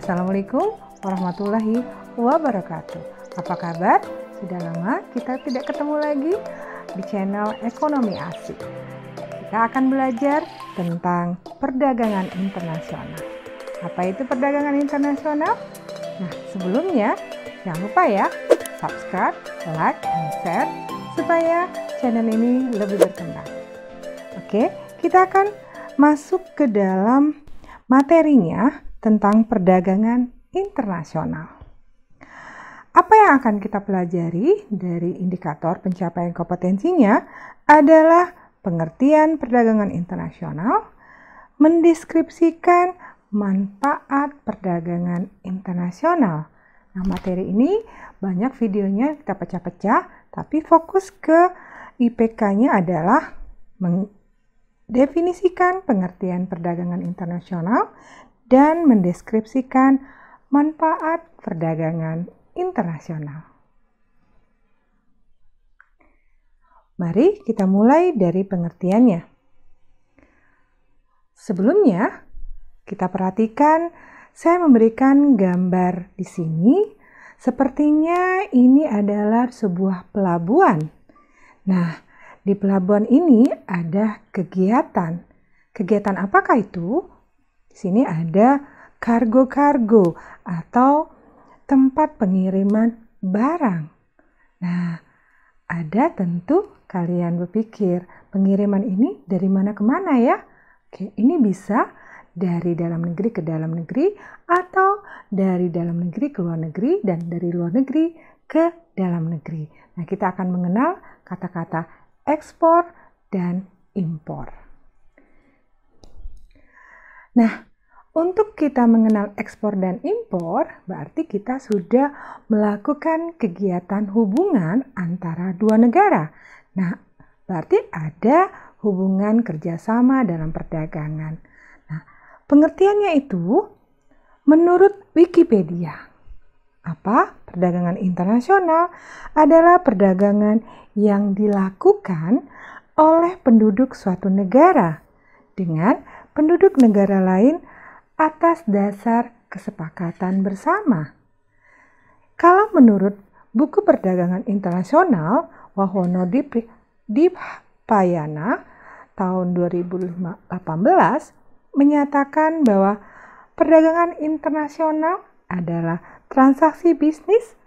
Assalamualaikum warahmatullahi wabarakatuh. Apa kabar? Sudah lama kita tidak ketemu lagi di channel Ekonomi Asik. Kita akan belajar tentang perdagangan internasional. Apa itu perdagangan internasional? Nah, sebelumnya jangan lupa ya, subscribe, like, dan share supaya channel ini lebih berkembang. Oke, kita akan masuk ke dalam materinya tentang perdagangan internasional. Apa yang akan kita pelajari dari indikator pencapaian kompetensinya adalah pengertian perdagangan internasional, mendeskripsikan manfaat perdagangan internasional. Nah, materi ini banyak videonya kita pecah-pecah, tapi fokus ke IPK-nya adalah mendefinisikan pengertian perdagangan internasional dan mendeskripsikan manfaat perdagangan internasional. Mari kita mulai dari pengertiannya. Sebelumnya, kita perhatikan saya memberikan gambar di sini. Sepertinya ini adalah sebuah pelabuhan. Nah, di pelabuhan ini ada kegiatan. Kegiatan apakah itu? Di sini ada kargo-kargo atau tempat pengiriman barang. Nah, ada tentu kalian berpikir pengiriman ini dari mana ke mana ya? Oke, ini bisa dari dalam negeri ke dalam negeri atau dari dalam negeri ke luar negeri dan dari luar negeri ke dalam negeri. Nah, kita akan mengenal kata-kata ekspor dan impor. Nah, untuk kita mengenal ekspor dan impor, berarti kita sudah melakukan kegiatan hubungan antara dua negara. Nah, berarti ada hubungan kerjasama dalam perdagangan. Nah, pengertiannya itu menurut Wikipedia. Apa? Perdagangan internasional adalah perdagangan yang dilakukan oleh penduduk suatu negara dengan penduduk negara lain atas dasar kesepakatan bersama. Kalau menurut buku perdagangan internasional Wahono Dipayana tahun 2018 menyatakan bahwa perdagangan internasional adalah transaksi bisnis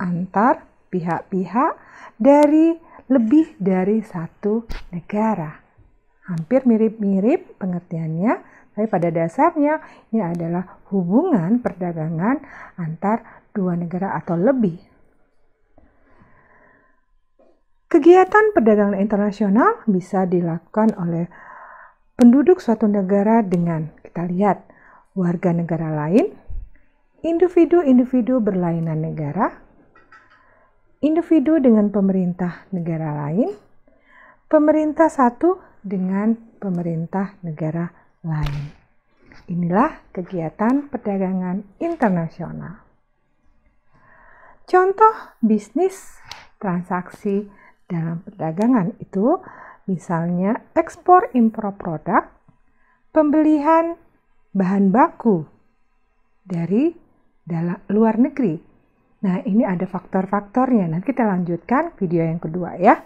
antar pihak-pihak dari lebih dari satu negara. Hampir mirip-mirip pengertiannya, tapi pada dasarnya ini adalah hubungan perdagangan antar dua negara atau lebih. Kegiatan perdagangan internasional bisa dilakukan oleh penduduk suatu negara dengan, kita lihat, warga negara lain, individu-individu berlainan negara, individu dengan pemerintah negara lain, pemerintah satu dengan pemerintah negara lain. Inilah kegiatan perdagangan internasional. Contoh bisnis transaksi dalam perdagangan itu misalnya ekspor impor produk, pembelian bahan baku dari luar negeri. Nah, ini ada faktor-faktornya. Nanti kita lanjutkan video yang kedua ya.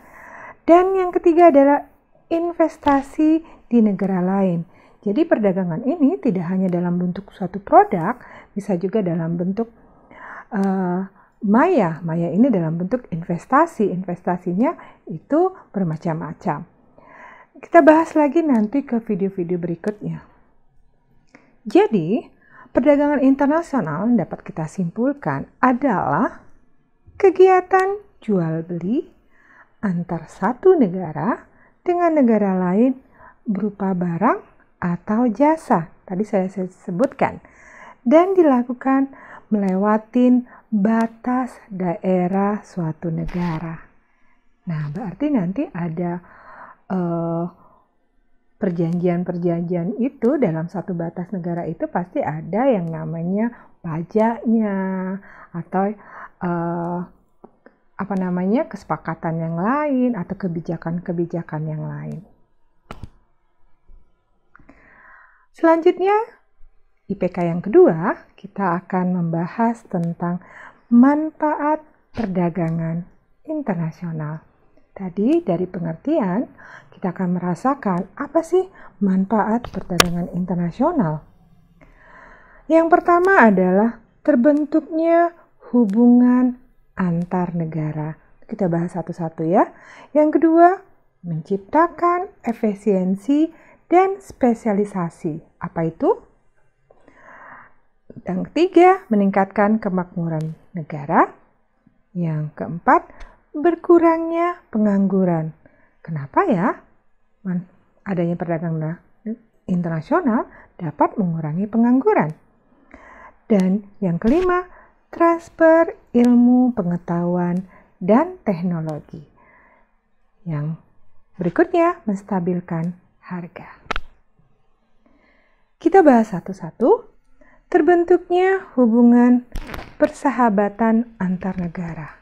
Dan yang ketiga adalah investasi di negara lain. Jadi perdagangan ini tidak hanya dalam bentuk suatu produk, bisa juga dalam bentuk maya. Maya ini dalam bentuk investasi. Investasinya itu bermacam-macam. Kita bahas lagi nanti ke video-video berikutnya. Jadi, perdagangan internasional dapat kita simpulkan adalah kegiatan jual beli antar satu negara dengan negara lain berupa barang atau jasa. Tadi saya sebutkan. Dan dilakukan melewati batas daerah suatu negara. Nah, berarti nanti ada perjanjian-perjanjian itu dalam satu batas negara itu pasti ada yang namanya pajaknya atau kesepakatan yang lain atau kebijakan-kebijakan yang lain. Selanjutnya IPK yang kedua, kita akan membahas tentang manfaat perdagangan internasional. Tadi dari pengertian, kita akan merasakan apa sih manfaat perdagangan internasional. Yang pertama adalah terbentuknya hubungan antar negara. Kita bahas satu-satu ya. Yang kedua, menciptakan efisiensi dan spesialisasi. Apa itu? Yang ketiga, meningkatkan kemakmuran negara. Yang keempat, berkurangnya pengangguran. Kenapa ya? Adanya perdagangan internasional dapat mengurangi pengangguran. Dan yang kelima, transfer ilmu pengetahuan dan teknologi. Yang berikutnya, menstabilkan harga. Kita bahas satu-satu. Terbentuknya hubungan persahabatan antar negara.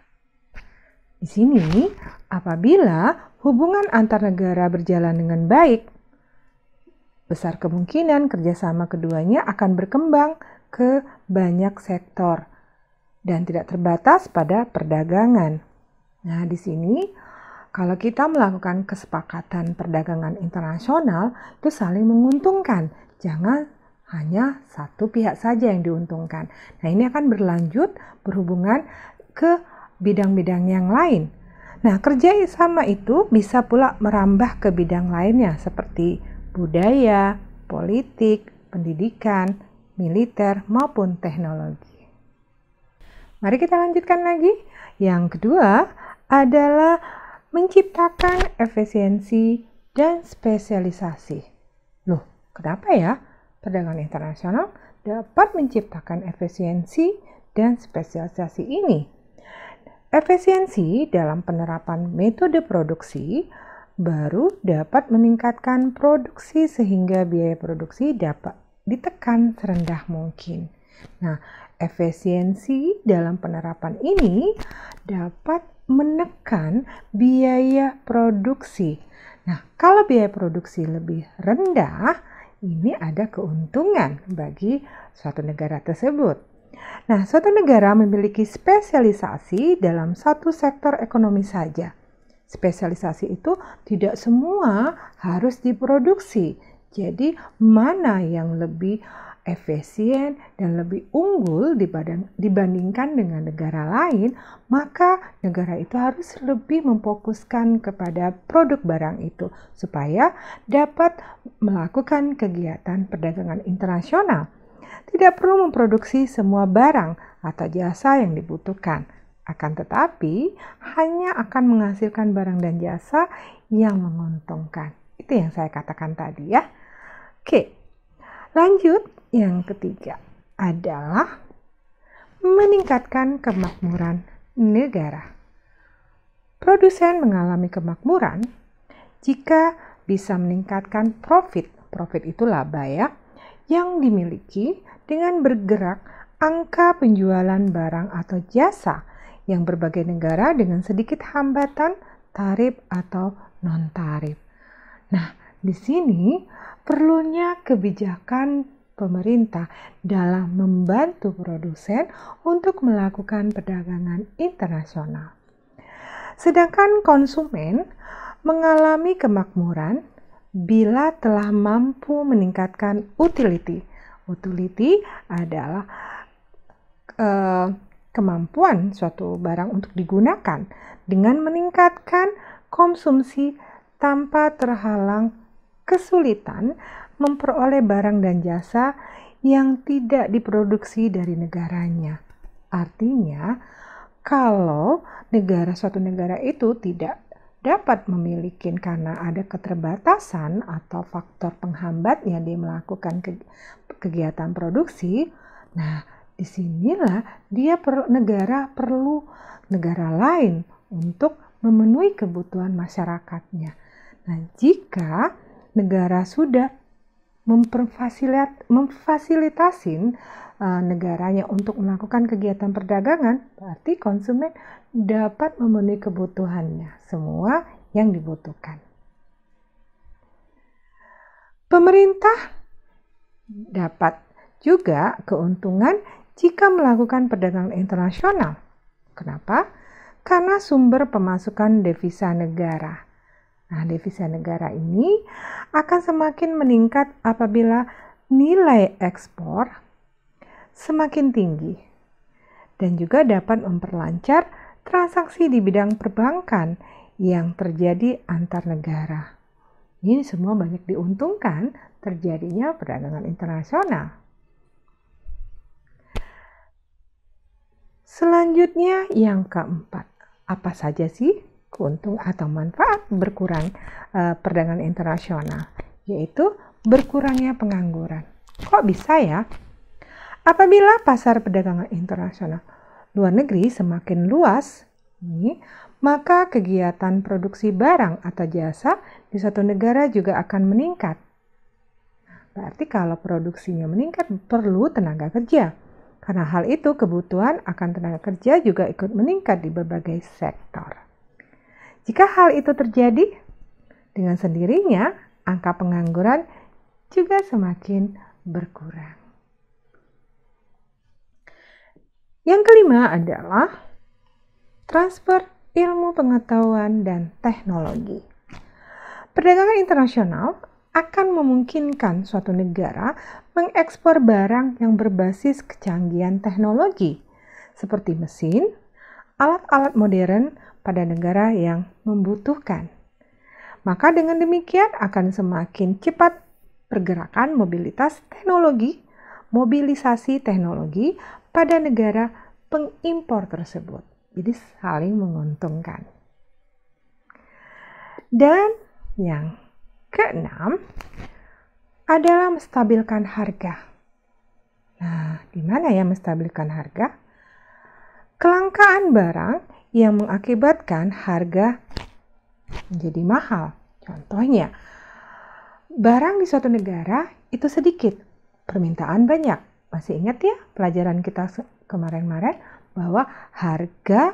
Di sini, apabila hubungan antar negara berjalan dengan baik, besar kemungkinan kerjasama keduanya akan berkembang ke banyak sektor dan tidak terbatas pada perdagangan. Nah, di sini kalau kita melakukan kesepakatan perdagangan internasional, itu saling menguntungkan. Jangan hanya satu pihak saja yang diuntungkan. Nah, ini akan berlanjut berhubungan ke bidang-bidang yang lain. Nah, kerjasama itu bisa pula merambah ke bidang lainnya seperti budaya, politik, pendidikan, militer, maupun teknologi. Mari kita lanjutkan lagi. Yang kedua adalah menciptakan efisiensi dan spesialisasi. Loh, kenapa ya? Perdagangan internasional dapat menciptakan efisiensi dan spesialisasi ini. Efisiensi dalam penerapan metode produksi baru dapat meningkatkan produksi sehingga biaya produksi dapat ditekan serendah mungkin. Nah, efisiensi dalam penerapan ini dapat menekan biaya produksi. Nah, kalau biaya produksi lebih rendah, ini ada keuntungan bagi suatu negara tersebut. Nah, suatu negara memiliki spesialisasi dalam satu sektor ekonomi saja. Spesialisasi itu tidak semua harus diproduksi. Jadi, mana yang lebih efisien dan lebih unggul dibandingkan dengan negara lain, maka negara itu harus lebih memfokuskan kepada produk barang itu supaya dapat melakukan kegiatan perdagangan internasional. Tidak perlu memproduksi semua barang atau jasa yang dibutuhkan, akan tetapi hanya akan menghasilkan barang dan jasa yang menguntungkan. Itu yang saya katakan tadi ya. Oke, lanjut. Yang ketiga adalah meningkatkan kemakmuran negara. Produsen mengalami kemakmuran jika bisa meningkatkan profit. Profit itu laba ya, yang dimiliki dengan bergerak angka penjualan barang atau jasa yang berbagai negara dengan sedikit hambatan tarif atau non-tarif. Nah, di sini perlunya kebijakan pemerintah dalam membantu produsen untuk melakukan perdagangan internasional. Sedangkan konsumen mengalami kemakmuran bila telah mampu meningkatkan utility. Utility adalah kemampuan suatu barang untuk digunakan dengan meningkatkan konsumsi tanpa terhalang kesulitan memperoleh barang dan jasa yang tidak diproduksi dari negaranya. Artinya, kalau suatu negara itu tidak dapat memiliki karena ada keterbatasan atau faktor penghambatnya dia melakukan kegiatan produksi, nah disinilah negara perlu negara lain untuk memenuhi kebutuhan masyarakatnya. Nah, jika negara sudah memfasilitasin negaranya untuk melakukan kegiatan perdagangan, berarti konsumen dapat memenuhi kebutuhannya, semua yang dibutuhkan. Pemerintah dapat juga keuntungan jika melakukan perdagangan internasional. Kenapa? Karena sumber pemasukan devisa negara. Nah, devisa negara ini akan semakin meningkat apabila nilai ekspor semakin tinggi dan juga dapat memperlancar transaksi di bidang perbankan yang terjadi antar negara. Ini semua banyak diuntungkan terjadinya perdagangan internasional. Selanjutnya yang keempat, apa saja sih keuntungan atau manfaat berkurang perdagangan internasional? Yaitu berkurangnya pengangguran. Kok bisa ya? Apabila pasar perdagangan internasional luar negeri semakin luas, maka kegiatan produksi barang atau jasa di suatu negara juga akan meningkat. Berarti kalau produksinya meningkat perlu tenaga kerja. Karena hal itu kebutuhan akan tenaga kerja juga ikut meningkat di berbagai sektor. Jika hal itu terjadi, dengan sendirinya angka pengangguran juga semakin berkurang. Yang kelima adalah transfer ilmu pengetahuan dan teknologi. Perdagangan internasional akan memungkinkan suatu negara mengekspor barang yang berbasis kecanggihan teknologi seperti mesin, alat-alat modern pada negara yang membutuhkan. Maka dengan demikian akan semakin cepat pergerakan mobilisasi teknologi pada negara pengimpor tersebut. Jadi saling menguntungkan. Dan yang keenam adalah menstabilkan harga. Nah, di mana ya menstabilkan harga? Kelangkaan barang yang mengakibatkan harga menjadi mahal. Contohnya, barang di suatu negara itu sedikit, permintaan banyak. Masih ingat ya pelajaran kita kemarin-kemarin bahwa harga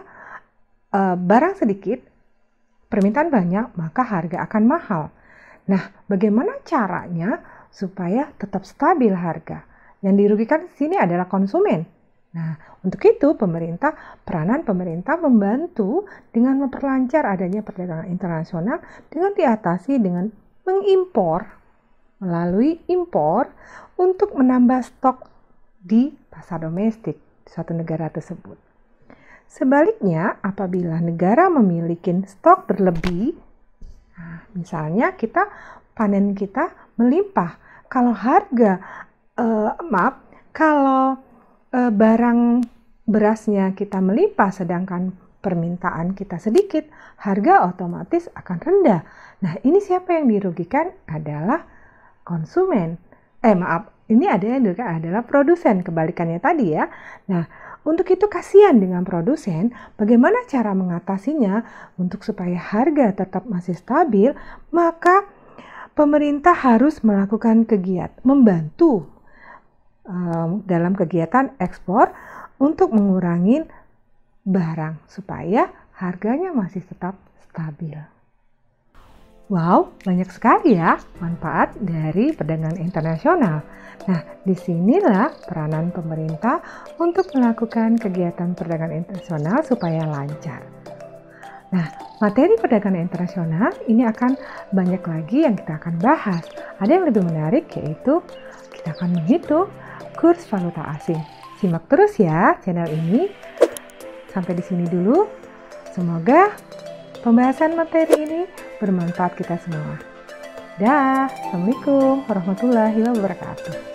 barang sedikit, permintaan banyak, maka harga akan mahal. Nah, bagaimana caranya supaya tetap stabil harga? Yang dirugikan di sini adalah konsumen. Nah, untuk itu peranan pemerintah membantu dengan memperlancar adanya perdagangan internasional dengan diatasi dengan mengimpor melalui impor untuk menambah stok di pasar domestik suatu negara tersebut. Sebaliknya, apabila negara memiliki stok berlebih, misalnya panen kita melimpah, kalau barang berasnya kita melimpah sedangkan permintaan kita sedikit, harga otomatis akan rendah. Nah, ini siapa yang dirugikan? Adalah konsumen. Ini adalah produsen, kebalikannya tadi ya. Nah, untuk itu kasihan dengan produsen, bagaimana cara mengatasinya untuk supaya harga tetap masih stabil, maka pemerintah harus melakukan membantu dalam kegiatan ekspor untuk mengurangi barang supaya harganya masih tetap stabil. Wow, banyak sekali ya manfaat dari perdagangan internasional. Nah, disinilah peranan pemerintah untuk melakukan kegiatan perdagangan internasional supaya lancar. Nah, materi perdagangan internasional ini akan banyak lagi yang kita akan bahas. Ada yang lebih menarik yaitu kita akan menghitung kurs valuta asing. Simak terus ya channel ini. Sampai di sini dulu. Semoga pembahasan materi ini bermanfaat kita semua. Dah, Assalamualaikum warahmatullahi wabarakatuh.